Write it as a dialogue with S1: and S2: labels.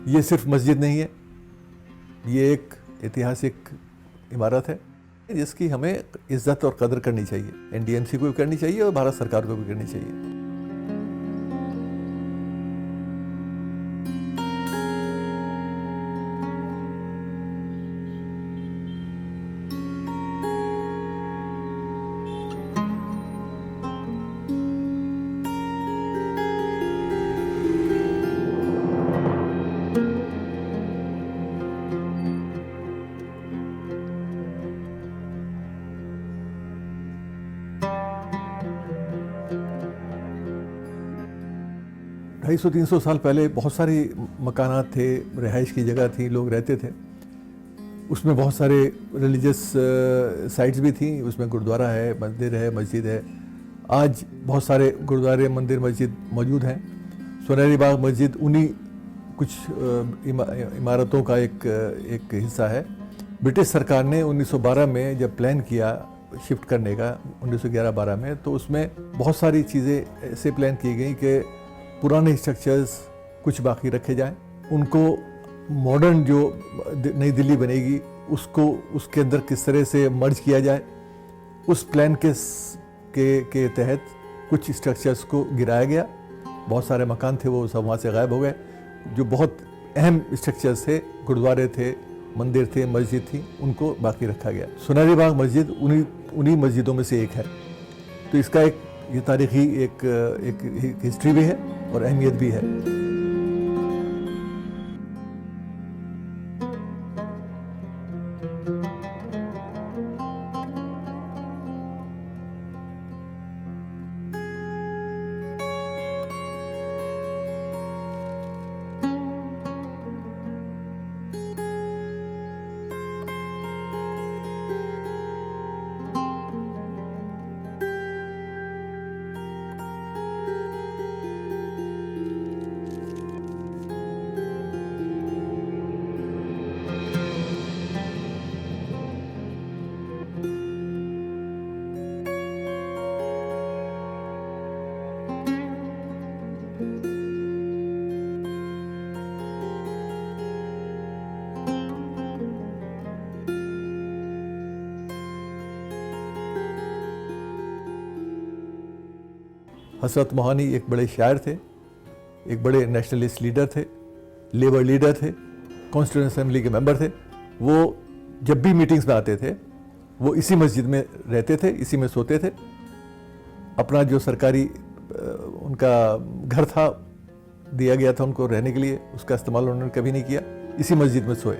S1: ये सिर्फ मस्जिद नहीं है, ये एक ऐतिहासिक इमारत है जिसकी हमें इज्जत और कदर करनी चाहिए। एनडीएमसी को भी करनी चाहिए और भारत सरकार को भी करनी चाहिए। 250-300 साल पहले बहुत सारी मकानात थे, रिहाइश की जगह थी, लोग रहते थे। उसमें बहुत सारे रिलीजियस साइट्स भी थी। उसमें गुरुद्वारा है, मंदिर है, मस्जिद है। आज बहुत सारे गुरुद्वारे, मंदिर, मस्जिद मौजूद हैं। सुनहरी बाग मस्जिद उन्हीं कुछ इमारतों का एक हिस्सा है। ब्रिटिश सरकार ने 1912 में जब प्लान किया शिफ्ट करने का, 1911-12 में, तो उसमें बहुत सारी चीज़ें ऐसे प्लान की गई कि पुराने स्ट्रक्चर्स कुछ बाकी रखे जाएं, उनको मॉडर्न जो नई दिल्ली बनेगी उसके अंदर किस तरह से मर्ज किया जाए। उस प्लान के तहत कुछ स्ट्रक्चर्स को गिराया गया। बहुत सारे मकान थे वो सब वहाँ से गायब हो गए। जो बहुत अहम स्ट्रक्चर्स थे, गुरुद्वारे थे, मंदिर थे, मस्जिद थी, उनको बाकी रखा गया। सुनहरी बाग मस्जिद उन्हीं मस्जिदों में से एक है। तो इसका ये तारीखी एक हिस्ट्री भी है और अहमियत भी है। हज़रत मोहानी एक बड़े शायर थे, एक बड़े नेशनलिस्ट लीडर थे, लेबर लीडर थे, कॉन्स्टिट्यूएंट असेंबली के मेंबर थे। वो जब भी मीटिंग्स में आते थे वो इसी मस्जिद में रहते थे, इसी में सोते थे। अपना जो सरकारी उनका घर था, दिया गया था उनको रहने के लिए, उसका इस्तेमाल उन्होंने कभी नहीं किया। इसी मस्जिद में सोए।